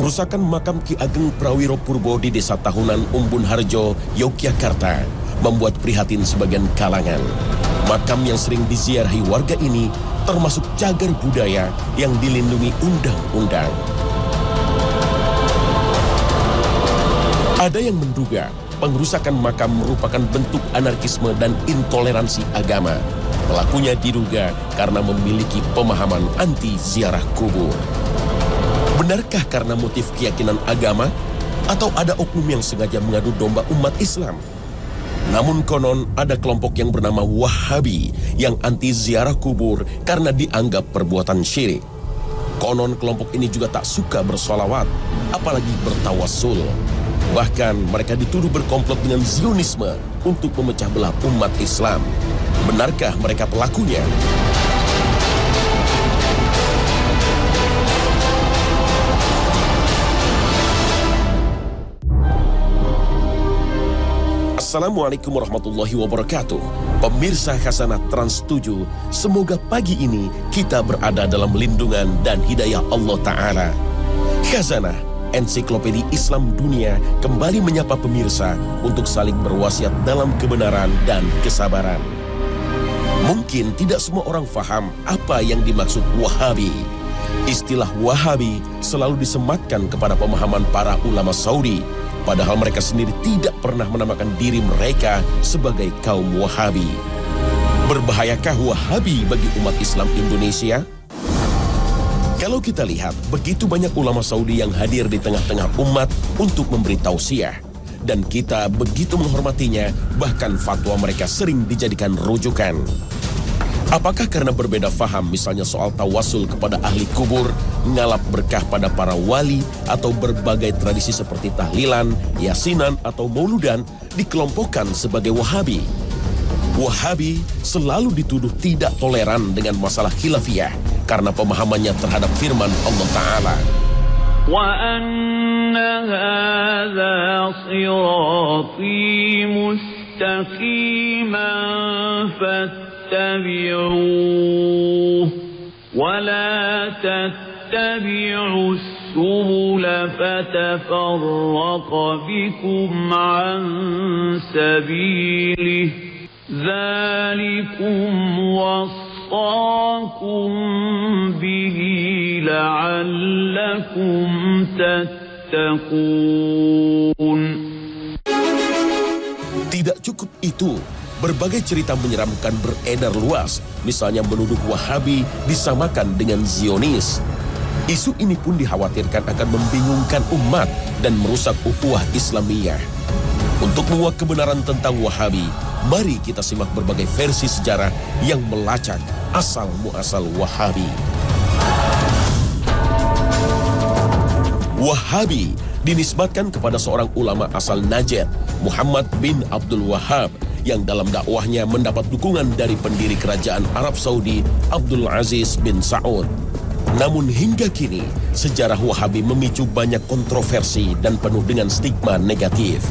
Pengerusakan makam Ki Ageng Prawiro Purbo di Desa Tahunan, Umbun Harjo, Yogyakarta membuat prihatin sebagian kalangan. Makam yang sering diziarahi warga ini termasuk cagar budaya yang dilindungi undang-undang. Ada yang menduga pengerusakan makam merupakan bentuk anarkisme dan intoleransi agama. Pelakunya diduga karena memiliki pemahaman anti ziarah kubur. Benarkah karena motif keyakinan agama atau ada oknum yang sengaja mengadu domba umat Islam? Namun konon ada kelompok yang bernama Wahabi yang anti ziarah kubur karena dianggap perbuatan syirik. Konon kelompok ini juga tak suka bersolawat, apalagi bertawassul. Bahkan mereka dituduh berkomplot dengan Zionisme untuk memecah belah umat Islam. Benarkah mereka pelakunya? Assalamualaikum warahmatullahi wabarakatuh. Pemirsa Khazanah Trans 7, semoga pagi ini kita berada dalam lindungan dan hidayah Allah Ta'ala. Khazanah, ensiklopedia Islam dunia, kembali menyapa pemirsa untuk saling berwasiat dalam kebenaran dan kesabaran. Mungkin tidak semua orang faham apa yang dimaksud Wahabi. Istilah Wahabi selalu disematkan kepada pemahaman para ulama Saudi, padahal mereka sendiri tidak pernah menamakan diri mereka sebagai kaum Wahabi. Berbahayakah Wahabi bagi umat Islam Indonesia? Kalau kita lihat, begitu banyak ulama Saudi yang hadir di tengah-tengah umat untuk memberi tausiah. Dan kita begitu menghormatinya, bahkan fatwa mereka sering dijadikan rujukan. Apakah karena berbeda faham misalnya soal tawasul kepada ahli kubur, ngalap berkah pada para wali, atau berbagai tradisi seperti tahlilan, yasinan, atau mauludan dikelompokkan sebagai Wahabi? Wahabi selalu dituduh tidak toleran dengan masalah khilafiyah karena pemahamannya terhadap firman Allah Ta'ala. وَأَنَّ هَذَا صِرَاطِي مُسْتَقِيمًا فَاتَّبِعُوهُ وَلَا تَتَّبِعُوا السُّبُلَ فَتَفَرَّقَ بِكُمْ عَنْ سَبِيلِهِ ذَلِكُمْ وَصَّاكُمْ بِهِ لَعَلَّكُمْ تَتَّقُونَ. Tidak cukup itu, berbagai cerita menyeramkan beredar luas, misalnya menuduh Wahabi disamakan dengan Zionis. Isu ini pun dikhawatirkan akan membingungkan umat dan merusak ukhuwah Islamiyah. Untuk menguak kebenaran tentang Wahabi, mari kita simak berbagai versi sejarah yang melacak asal-muasal Wahabi. Wahabi dinisbatkan kepada seorang ulama asal Najd, Muhammad bin Abdul Wahhab, yang dalam dakwahnya mendapat dukungan dari pendiri kerajaan Arab Saudi, Abdul Aziz bin Saud. Namun hingga kini, sejarah Wahabi memicu banyak kontroversi dan penuh dengan stigma negatif.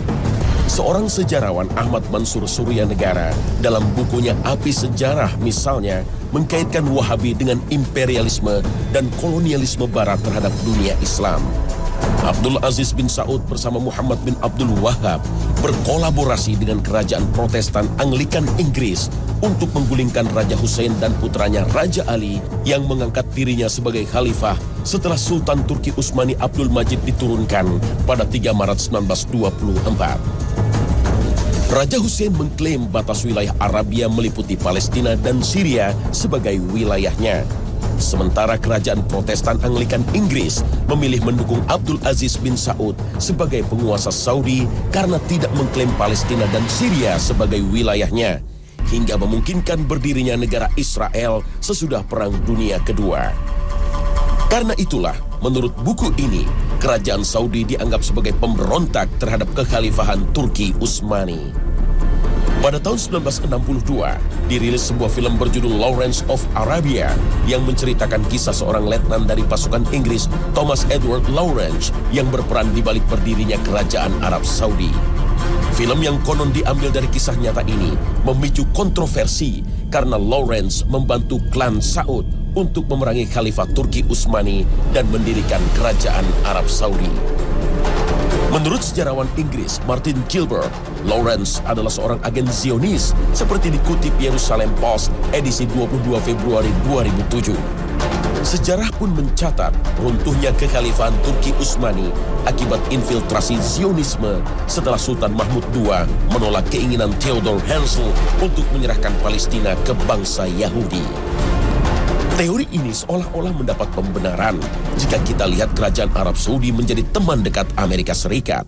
Seorang sejarawan, Ahmad Mansur Suryanegara, dalam bukunya Api Sejarah misalnya, mengkaitkan Wahabi dengan imperialisme dan kolonialisme barat terhadap dunia Islam. Abdul Aziz bin Saud bersama Muhammad bin Abdul Wahhab berkolaborasi dengan kerajaan Protestan Anglikan Inggris untuk menggulingkan Raja Hussein dan putranya Raja Ali yang mengangkat dirinya sebagai khalifah setelah Sultan Turki Utsmani Abdul Majid diturunkan pada 3 Maret 1924. Raja Hussein mengklaim batas wilayah Arabia meliputi Palestina dan Syria sebagai wilayahnya. Sementara kerajaan Protestan Anglikan Inggris memilih mendukung Abdul Aziz bin Saud sebagai penguasa Saudi karena tidak mengklaim Palestina dan Syria sebagai wilayahnya, hingga memungkinkan berdirinya negara Israel sesudah Perang Dunia Kedua. Karena itulah, menurut buku ini, kerajaan Saudi dianggap sebagai pemberontak terhadap kekhalifahan Turki Utsmani. Pada tahun 1962, dirilis sebuah film berjudul Lawrence of Arabia yang menceritakan kisah seorang letnan dari pasukan Inggris, Thomas Edward Lawrence, yang berperan di balik berdirinya kerajaan Arab Saudi. Film yang konon diambil dari kisah nyata ini memicu kontroversi karena Lawrence membantu klan Saud untuk memerangi Khalifah Turki Utsmani dan mendirikan kerajaan Arab Saudi. Menurut sejarawan Inggris Martin Gilbert, Lawrence adalah seorang agen Zionis seperti dikutip Jerusalem Post edisi 22 Februari 2007. Sejarah pun mencatat runtuhnya kekhalifahan Turki Utsmani akibat infiltrasi Zionisme setelah Sultan Mahmud II menolak keinginan Theodor Herzl untuk menyerahkan Palestina ke bangsa Yahudi. Teori ini seolah-olah mendapat pembenaran jika kita lihat kerajaan Arab Saudi menjadi teman dekat Amerika Serikat.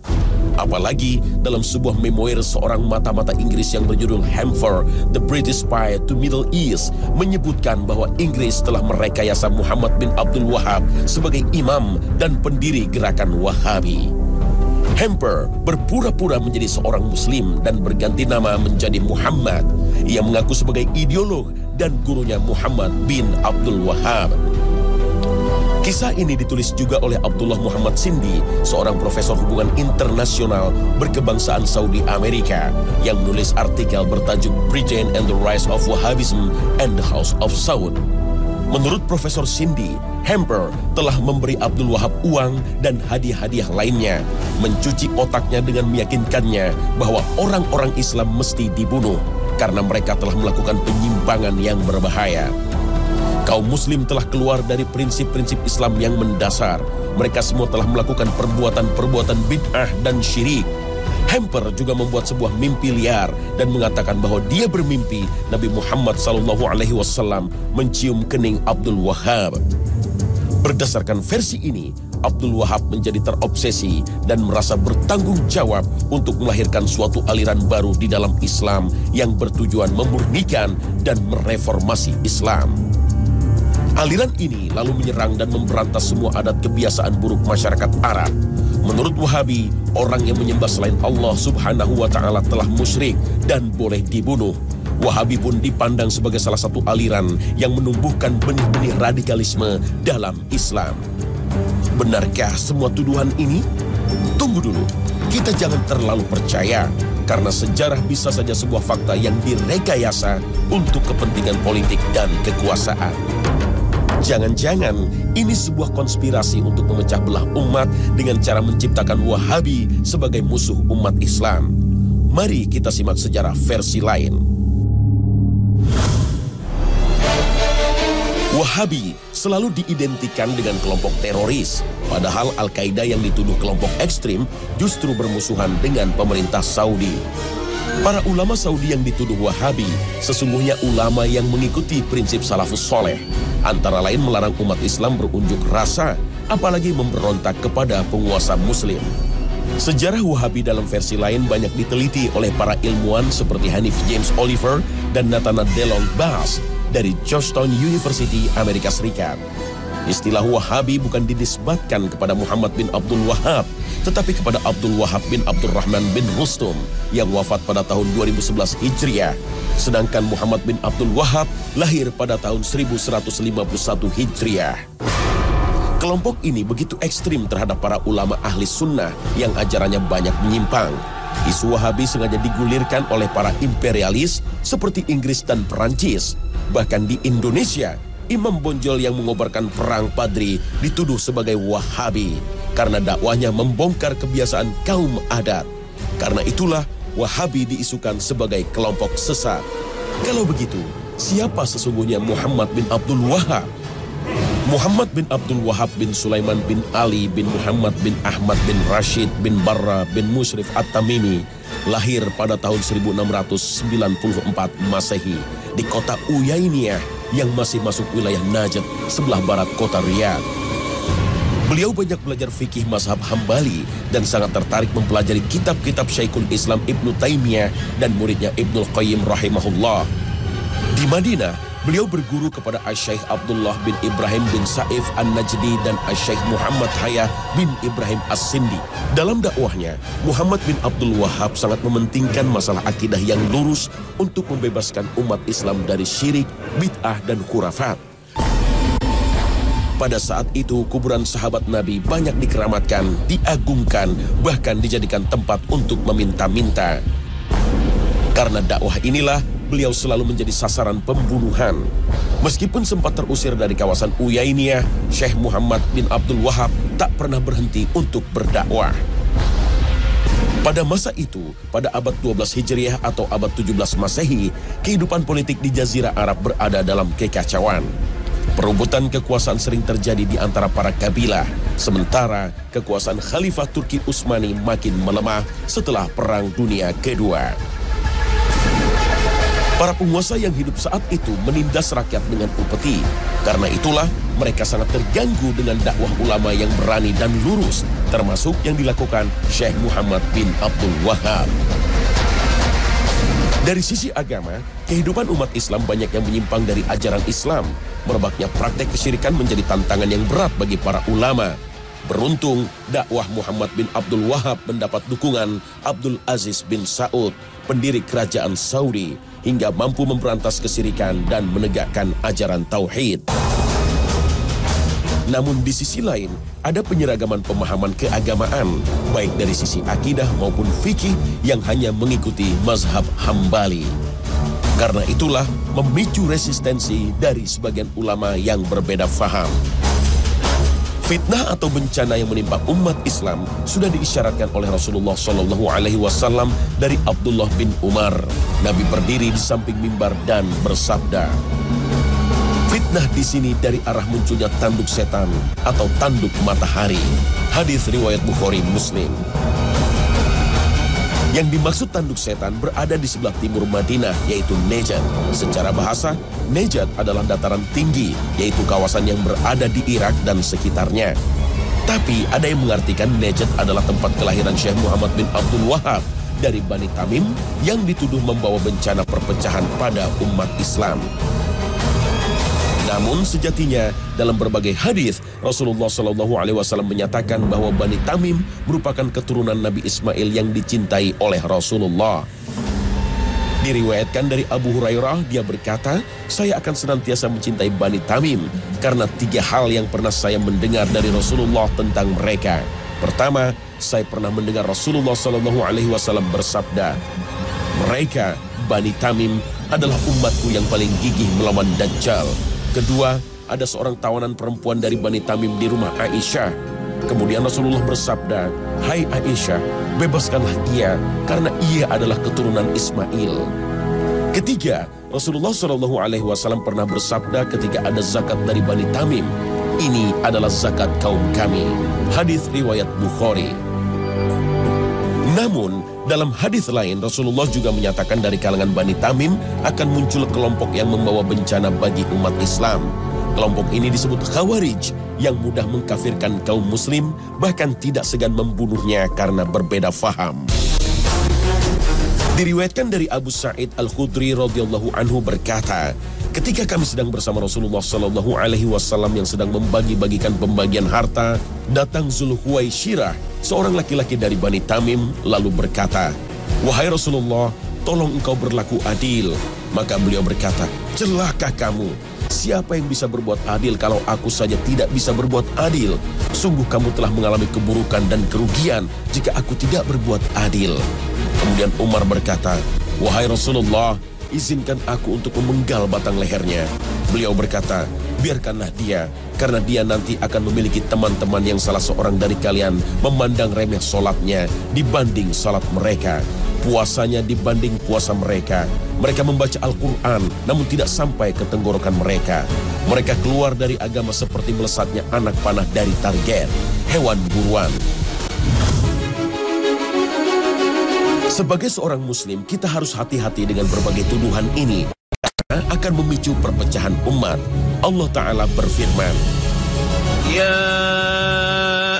Apalagi dalam sebuah memoir seorang mata-mata Inggris yang berjudul Hamfer, The British Spy to Middle East, menyebutkan bahwa Inggris telah merekayasa Muhammad bin Abdul Wahab sebagai imam dan pendiri gerakan Wahabi. Hamper berpura-pura menjadi seorang Muslim dan berganti nama menjadi Muhammad. Ia mengaku sebagai ideolog dan gurunya Muhammad bin Abdul Wahab. Kisah ini ditulis juga oleh Abdullah Muhammad Sindi, seorang profesor hubungan internasional berkebangsaan Saudi Amerika, yang menulis artikel bertajuk Britain and the Rise of Wahhabism and the House of Saud. Menurut Profesor Sindi, Hamper telah memberi Abdul Wahab uang dan hadiah-hadiah lainnya, mencuci otaknya dengan meyakinkannya bahwa orang-orang Islam mesti dibunuh karena mereka telah melakukan penyimpangan yang berbahaya. Kaum muslim telah keluar dari prinsip-prinsip Islam yang mendasar. Mereka semua telah melakukan perbuatan-perbuatan bid'ah dan syirik. Hamper juga membuat sebuah mimpi liar dan mengatakan bahwa dia bermimpi Nabi Muhammad SAW mencium kening Abdul Wahab. Berdasarkan versi ini, Abdul Wahab menjadi terobsesi dan merasa bertanggung jawab untuk melahirkan suatu aliran baru di dalam Islam yang bertujuan memurnikan dan mereformasi Islam. Aliran ini lalu menyerang dan memberantas semua adat kebiasaan buruk masyarakat Arab. Menurut Wahabi, orang yang menyembah selain Allah Subhanahu wa Ta'ala telah musyrik dan boleh dibunuh. Wahabi pun dipandang sebagai salah satu aliran yang menumbuhkan benih-benih radikalisme dalam Islam. Benarkah semua tuduhan ini? Tunggu dulu, kita jangan terlalu percaya, karena sejarah bisa saja sebuah fakta yang direkayasa untuk kepentingan politik dan kekuasaan. Jangan-jangan ini sebuah konspirasi untuk memecah belah umat dengan cara menciptakan Wahabi sebagai musuh umat Islam. Mari kita simak sejarah versi lain. Wahabi selalu diidentikan dengan kelompok teroris, padahal Al-Qaeda yang dituduh kelompok ekstrim justru bermusuhan dengan pemerintah Saudi. Para ulama Saudi yang dituduh Wahabi sesungguhnya ulama yang mengikuti prinsip salafus soleh, antara lain melarang umat Islam berunjuk rasa, apalagi memberontak kepada penguasa muslim. Sejarah Wahabi dalam versi lain banyak diteliti oleh para ilmuwan seperti Hanif James Oliver dan Nathanael DeLong Bass dari Georgetown University, Amerika Serikat. Istilah Wahabi bukan dinisbatkan kepada Muhammad bin Abdul Wahab, tetapi kepada Abdul Wahab bin Abdurrahman bin Rustum yang wafat pada tahun 2011 Hijriah. Sedangkan Muhammad bin Abdul Wahab lahir pada tahun 1151 Hijriah. Kelompok ini begitu ekstrim terhadap para ulama ahli sunnah yang ajarannya banyak menyimpang. Isu Wahabi sengaja digulirkan oleh para imperialis seperti Inggris dan Perancis. Bahkan di Indonesia, imam bonjol yang mengobarkan perang Padri dituduh sebagai Wahabi karena dakwahnya membongkar kebiasaan kaum adat. Karena itulah Wahabi diisukan sebagai kelompok sesat. Kalau begitu, siapa sesungguhnya Muhammad bin Abdul Wahab? Muhammad bin Abdul Wahab bin Sulaiman bin Ali bin Muhammad bin Ahmad bin Rashid bin Barra bin Mushrif At-Tamimi lahir pada tahun 1694 Masehi di kota Uyainiyah yang masih masuk wilayah Najd sebelah barat kota Riyadh. Beliau banyak belajar fikih mazhab Hambali dan sangat tertarik mempelajari kitab-kitab Syekhul Islam Ibnu Taimiyah dan muridnya Ibnul Qayyim rahimahullah. Di Madinah, beliau berguru kepada Asy-Syaikh Abdullah bin Ibrahim bin Saif An-Najdi dan Asy-Syaikh Muhammad Hayah bin Ibrahim As-Sindi. Dalam dakwahnya, Muhammad bin Abdul Wahab sangat mementingkan masalah akidah yang lurus untuk membebaskan umat Islam dari syirik, bid'ah, dan khurafat. Pada saat itu, kuburan sahabat Nabi banyak dikeramatkan, diagungkan, bahkan dijadikan tempat untuk meminta-minta. Karena dakwah inilah, beliau selalu menjadi sasaran pembunuhan. Meskipun sempat terusir dari kawasan Uyainiyah, Syekh Muhammad bin Abdul Wahab tak pernah berhenti untuk berdakwah. Pada masa itu, pada abad 12 Hijriah atau abad 17 Masehi, kehidupan politik di Jazirah Arab berada dalam kekacauan. Perebutan kekuasaan sering terjadi di antara para kabilah, sementara kekuasaan Khalifah Turki Utsmani makin melemah setelah Perang Dunia Kedua. Para penguasa yang hidup saat itu menindas rakyat dengan upeti. Karena itulah mereka sangat terganggu dengan dakwah ulama yang berani dan lurus, termasuk yang dilakukan Syekh Muhammad bin Abdul Wahab. Dari sisi agama, kehidupan umat Islam banyak yang menyimpang dari ajaran Islam. Merebaknya praktek kesyirikan menjadi tantangan yang berat bagi para ulama. Beruntung, dakwah Muhammad bin Abdul Wahab mendapat dukungan Abdul Aziz bin Saud, pendiri kerajaan Saudi, hingga mampu memberantas kesyirikan dan menegakkan ajaran tauhid. Namun di sisi lain, ada penyeragaman pemahaman keagamaan, baik dari sisi akidah maupun fikih yang hanya mengikuti mazhab Hambali. Karena itulah memicu resistensi dari sebagian ulama yang berbeda faham. Fitnah atau bencana yang menimpa umat Islam sudah diisyaratkan oleh Rasulullah SAW dari Abdullah bin Umar. Nabi berdiri di samping mimbar dan bersabda, "Fitnah di sini dari arah munculnya tanduk setan atau tanduk matahari." Hadis riwayat Bukhari Muslim. Yang dimaksud tanduk setan berada di sebelah timur Madinah, yaitu Najd. Secara bahasa, Najd adalah dataran tinggi, yaitu kawasan yang berada di Irak dan sekitarnya. Tapi ada yang mengartikan Najd adalah tempat kelahiran Syekh Muhammad bin Abdul Wahab dari Bani Tamim yang dituduh membawa bencana perpecahan pada umat Islam. Namun sejatinya dalam berbagai hadis Rasulullah SAW menyatakan bahwa Bani Tamim merupakan keturunan Nabi Ismail yang dicintai oleh Rasulullah. Diriwayatkan dari Abu Hurairah, dia berkata, "Saya akan senantiasa mencintai Bani Tamim karena 3 hal yang pernah saya mendengar dari Rasulullah tentang mereka. Pertama, saya pernah mendengar Rasulullah SAW bersabda, 'Mereka, Bani Tamim, adalah umatku yang paling gigih melawan Dajjal.' Kedua, ada seorang tawanan perempuan dari Bani Tamim di rumah Aisyah. Kemudian Rasulullah bersabda, 'Hai Aisyah, bebaskanlah ia karena ia adalah keturunan Ismail.' Ketiga, Rasulullah SAW pernah bersabda ketika ada zakat dari Bani Tamim, 'Ini adalah zakat kaum kami.' Hadis riwayat Bukhari. Namun, dalam hadis lain Rasulullah juga menyatakan dari kalangan Bani Tamim akan muncul kelompok yang membawa bencana bagi umat Islam. Kelompok ini disebut Khawarij yang mudah mengkafirkan kaum muslim, bahkan tidak segan membunuhnya karena berbeda faham. Diriwayatkan dari Abu Sa'id Al-Khudri radhiyallahu anhu berkata, ketika kami sedang bersama Rasulullah SAW yang sedang membagi-bagikan pembagian harta, datang Zulhuwaisyrah, seorang laki-laki dari Bani Tamim, lalu berkata, "Wahai Rasulullah, tolong engkau berlaku adil." Maka beliau berkata, "Celaka kamu. Siapa yang bisa berbuat adil kalau aku saja tidak bisa berbuat adil? Sungguh kamu telah mengalami keburukan dan kerugian jika aku tidak berbuat adil." Kemudian Umar berkata, "Wahai Rasulullah, izinkan aku untuk memenggal batang lehernya." Beliau berkata, "Biarkanlah dia, karena dia nanti akan memiliki teman-teman yang salah seorang dari kalian memandang remeh solatnya dibanding salat mereka, puasanya dibanding puasa mereka. Mereka membaca Al-Quran, namun tidak sampai ke tenggorokan mereka. Mereka keluar dari agama seperti melesatnya anak panah dari target, hewan buruan." Sebagai seorang muslim, kita harus hati-hati dengan berbagai tuduhan ini karena akan memicu perpecahan umat. Allah Ta'ala berfirman, يا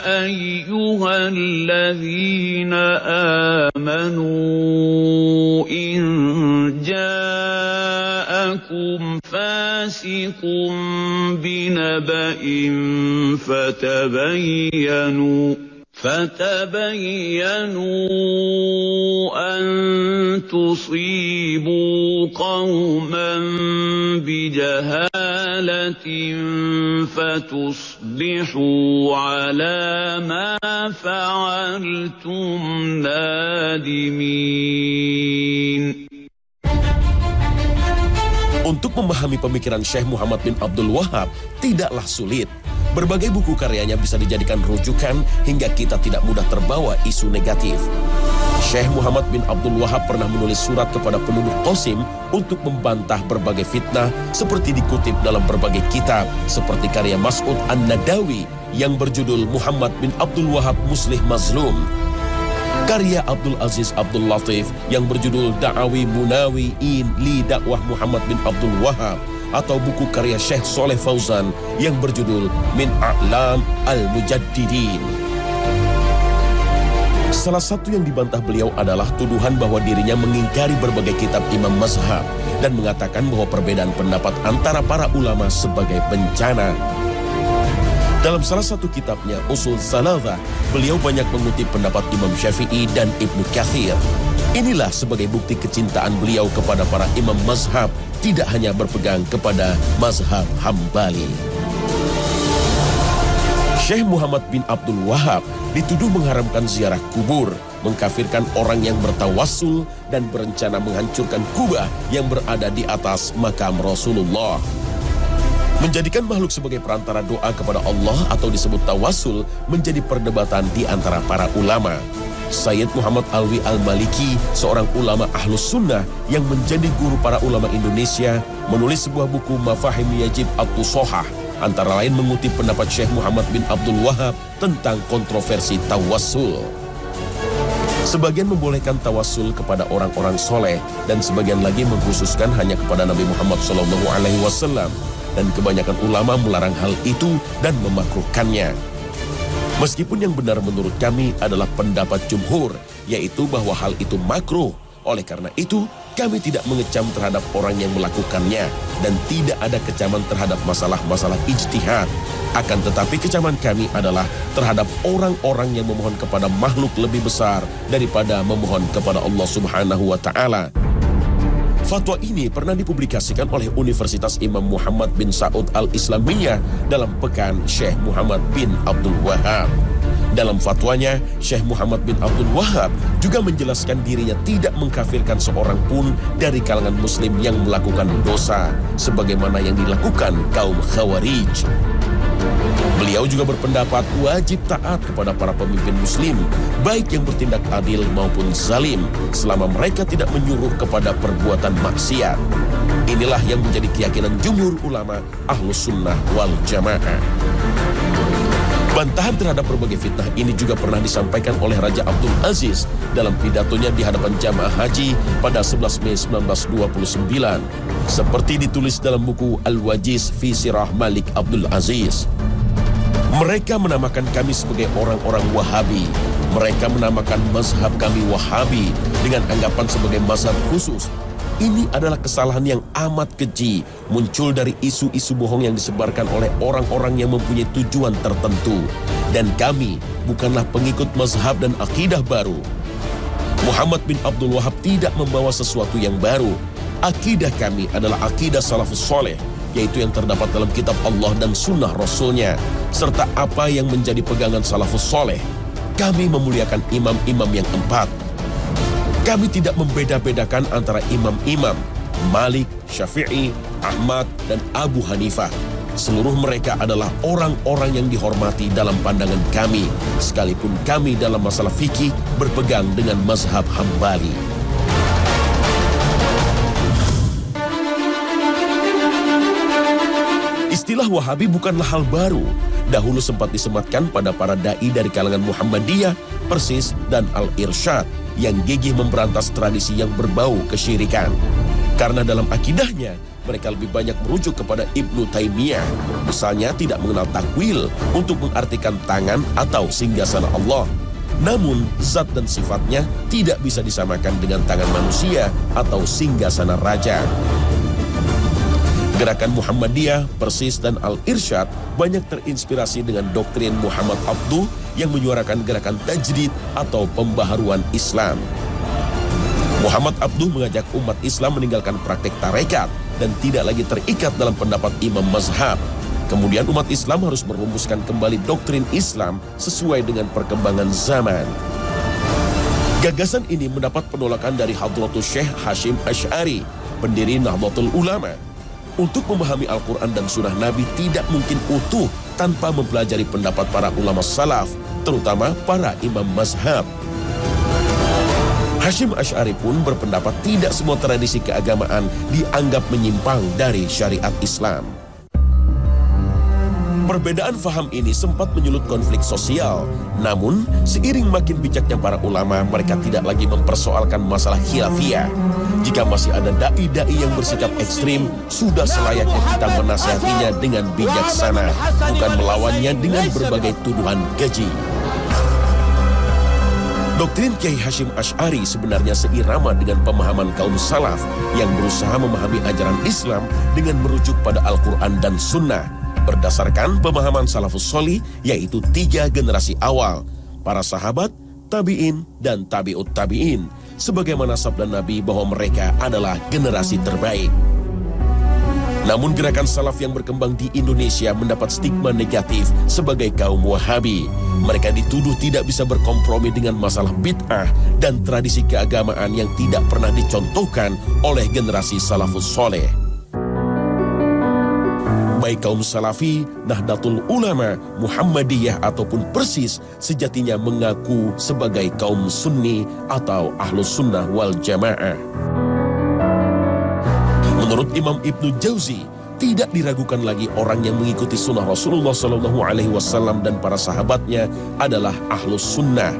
أيها الذين آمنوا إن جاءكم فاسق بنبأ فتبينوا أن تصيبوا قوما بجهالة فتصبحوا على ما فعلتم نادمين. Untuk memahami pemikiran Syekh Muhammad bin Abdul Wahab tidaklah sulit. Berbagai buku karyanya bisa dijadikan rujukan hingga kita tidak mudah terbawa isu negatif. Syekh Muhammad bin Abdul Wahab pernah menulis surat kepada penduduk Qasim untuk membantah berbagai fitnah seperti dikutip dalam berbagai kitab seperti karya Mas'ud An-Nadawi yang berjudul Muhammad bin Abdul Wahab Muslih Mazlum, karya Abdul Aziz Abdul Latif yang berjudul Da'awi Munawi'in li Dakwah Muhammad bin Abdul Wahab, atau buku karya Syekh Soleh Fauzan yang berjudul Min A'lam Al-Mujaddidin. Salah satu yang dibantah beliau adalah tuduhan bahwa dirinya mengingkari berbagai kitab imam mazhab dan mengatakan bahwa perbedaan pendapat antara para ulama sebagai bencana. Dalam salah satu kitabnya, Usul Salatha, beliau banyak mengutip pendapat Imam Syafi'i dan Ibnu Katsir. Inilah sebagai bukti kecintaan beliau kepada para imam mazhab, tidak hanya berpegang kepada mazhab Hambali. Syekh Muhammad bin Abdul Wahab dituduh mengharamkan ziarah kubur, mengkafirkan orang yang bertawassul, dan berencana menghancurkan kubah yang berada di atas makam Rasulullah. Menjadikan makhluk sebagai perantara doa kepada Allah atau disebut tawassul menjadi perdebatan di antara para ulama. Sayyid Muhammad Alwi Al-Maliki, seorang ulama Ahlus Sunnah yang menjadi guru para ulama Indonesia, menulis sebuah buku Mafahim Yajib At-Tusohah, antara lain mengutip pendapat Syekh Muhammad bin Abdul Wahab tentang kontroversi tawassul. Sebagian membolehkan tawassul kepada orang-orang soleh, dan sebagian lagi mengkhususkan hanya kepada Nabi Muhammad SAW. Dan kebanyakan ulama melarang hal itu dan memakruhkannya. Meskipun yang benar menurut kami adalah pendapat jumhur, yaitu bahwa hal itu makruh. Oleh karena itu, kami tidak mengecam terhadap orang yang melakukannya dan tidak ada kecaman terhadap masalah-masalah ijtihad. Akan tetapi kecaman kami adalah terhadap orang-orang yang memohon kepada makhluk lebih besar daripada memohon kepada Allah Subhanahu wa Ta'ala. Fatwa ini pernah dipublikasikan oleh Universitas Imam Muhammad bin Saud Al-Islamiyah dalam Pekan Syekh Muhammad bin Abdul Wahab. Dalam fatwanya, Syekh Muhammad bin Abdul Wahab juga menjelaskan dirinya tidak mengkafirkan seorang pun dari kalangan muslim yang melakukan dosa, sebagaimana yang dilakukan kaum Khawarij. Beliau juga berpendapat wajib taat kepada para pemimpin muslim, baik yang bertindak adil maupun zalim, selama mereka tidak menyuruh kepada perbuatan maksiat. Inilah yang menjadi keyakinan jumhur ulama Ahlus Sunnah wal Jamaah. Bantahan terhadap berbagai fitnah ini juga pernah disampaikan oleh Raja Abdul Aziz dalam pidatonya di hadapan jamaah haji pada 11 Mei 1929, seperti ditulis dalam buku Al-Wajiz fi Sirah Malik Abdul Aziz. Mereka menamakan kami sebagai orang-orang Wahabi. Mereka menamakan mazhab kami Wahabi dengan anggapan sebagai mazhab khusus. Ini adalah kesalahan yang amat keji, muncul dari isu-isu bohong yang disebarkan oleh orang-orang yang mempunyai tujuan tertentu. Dan kami bukanlah pengikut mazhab dan akidah baru. Muhammad bin Abdul Wahab tidak membawa sesuatu yang baru. Akidah kami adalah akidah salafus soleh, yaitu yang terdapat dalam kitab Allah dan sunnah Rasulnya, serta apa yang menjadi pegangan salafus soleh. Kami memuliakan imam-imam yang 4. Kami tidak membeda-bedakan antara imam-imam Malik, Syafi'i, Ahmad, dan Abu Hanifah. Seluruh mereka adalah orang-orang yang dihormati dalam pandangan kami, sekalipun kami dalam masalah fikih berpegang dengan mazhab Hambali. Istilah Wahabi bukanlah hal baru. Dahulu sempat disematkan pada para da'i dari kalangan Muhammadiyah, Persis, dan Al-Irsyad yang gigih memberantas tradisi yang berbau kesyirikan. Karena dalam akidahnya, mereka lebih banyak merujuk kepada Ibnu Taimiyah. Misalnya tidak mengenal takwil untuk mengartikan tangan atau singgasana Allah. Namun, zat dan sifatnya tidak bisa disamakan dengan tangan manusia atau singgasana raja. Gerakan Muhammadiyah, Persis, dan Al-Irsyad banyak terinspirasi dengan doktrin Muhammad Abduh yang menyuarakan gerakan tajdid atau pembaharuan Islam. Muhammad Abduh mengajak umat Islam meninggalkan praktek tarekat dan tidak lagi terikat dalam pendapat imam mazhab. Kemudian umat Islam harus merumuskan kembali doktrin Islam sesuai dengan perkembangan zaman. Gagasan ini mendapat penolakan dari Hadratus Syekh Hashim Asy'ari, pendiri Nahdlatul Ulama. Untuk memahami Al-Quran dan Sunnah Nabi tidak mungkin utuh tanpa mempelajari pendapat para ulama salaf, terutama para imam mazhab. Hasyim Asy'ari pun berpendapat tidak semua tradisi keagamaan dianggap menyimpang dari syariat Islam. Perbedaan faham ini sempat menyulut konflik sosial. Namun, seiring makin bijaknya para ulama, mereka tidak lagi mempersoalkan masalah khilafiyah. Jika masih ada dai-dai yang bersikap ekstrim, sudah selayaknya kita menasihatinya dengan bijaksana, bukan melawannya dengan berbagai tuduhan keji. Doktrin Kiai Hasyim Asy'ari sebenarnya seirama dengan pemahaman kaum salaf yang berusaha memahami ajaran Islam dengan merujuk pada Al-Quran dan Sunnah. Berdasarkan pemahaman salafus sholih, yaitu 3 generasi awal, para sahabat, tabi'in, dan tabi'ut tabi'in, sebagaimana sabda Nabi bahwa mereka adalah generasi terbaik. Namun gerakan salaf yang berkembang di Indonesia mendapat stigma negatif sebagai kaum Wahabi. Mereka dituduh tidak bisa berkompromi dengan masalah bid'ah dan tradisi keagamaan yang tidak pernah dicontohkan oleh generasi salafus soleh. Baik kaum Salafi, Nahdlatul Ulama, Muhammadiyah ataupun Persis sejatinya mengaku sebagai kaum Sunni atau Ahlus Sunnah wal Jamaah. Menurut Imam Ibnu Jauzi, tidak diragukan lagi orang yang mengikuti sunnah Rasulullah SAW dan para sahabatnya adalah Ahlus Sunnah.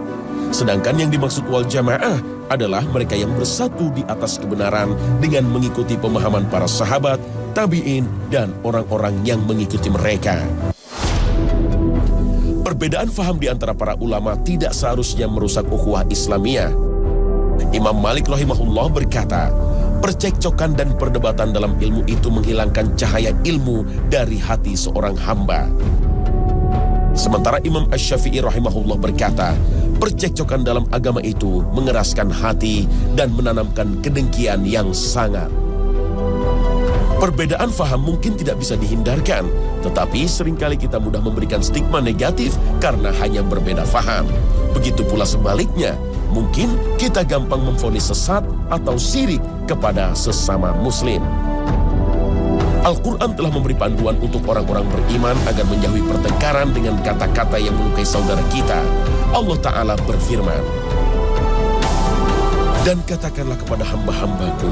Sedangkan yang dimaksud wal Jamaah adalah mereka yang bersatu di atas kebenaran dengan mengikuti pemahaman para sahabat, tabi'in, dan orang-orang yang mengikuti mereka. Perbedaan faham di antara para ulama tidak seharusnya merusak ukhuwah Islamiyah. Imam Malik rahimahullah berkata, percekcokan dan perdebatan dalam ilmu itu menghilangkan cahaya ilmu dari hati seorang hamba. Sementara Imam Asy-Syafi'i rahimahullah berkata, percekcokan dalam agama itu mengeraskan hati dan menanamkan kedengkian yang sangat. Perbedaan faham mungkin tidak bisa dihindarkan, tetapi seringkali kita mudah memberikan stigma negatif karena hanya berbeda faham. Begitu pula sebaliknya, mungkin kita gampang memvonis sesat atau syirik kepada sesama muslim. Al-Quran telah memberi panduan untuk orang-orang beriman agar menjauhi pertengkaran dengan kata-kata yang melukai saudara kita. Allah Ta'ala berfirman, dan katakanlah kepada hamba-hambaku,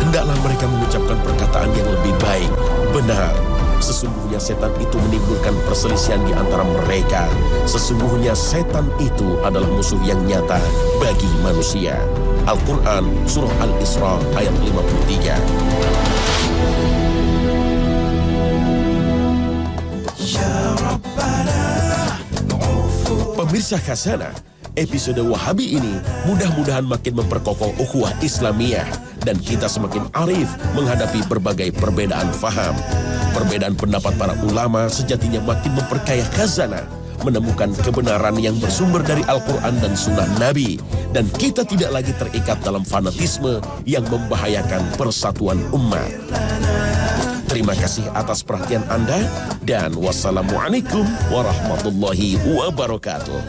hendaklah mereka mengucapkan perkataan yang lebih baik, benar. Sesungguhnya setan itu menimbulkan perselisihan di antara mereka. Sesungguhnya setan itu adalah musuh yang nyata bagi manusia. Al-Quran, Surah Al-Isra, ayat 53. Pemirsa Khazanah, episode Wahabi ini mudah-mudahan makin memperkokoh ukhuwah Islamiyah dan kita semakin arif menghadapi berbagai perbedaan faham. Perbedaan pendapat para ulama sejatinya makin memperkaya Khazanah, menemukan kebenaran yang bersumber dari Al-Quran dan Sunnah Nabi, dan kita tidak lagi terikat dalam fanatisme yang membahayakan persatuan umat. Terima kasih atas perhatian Anda, dan wassalamualaikum warahmatullahi wabarakatuh.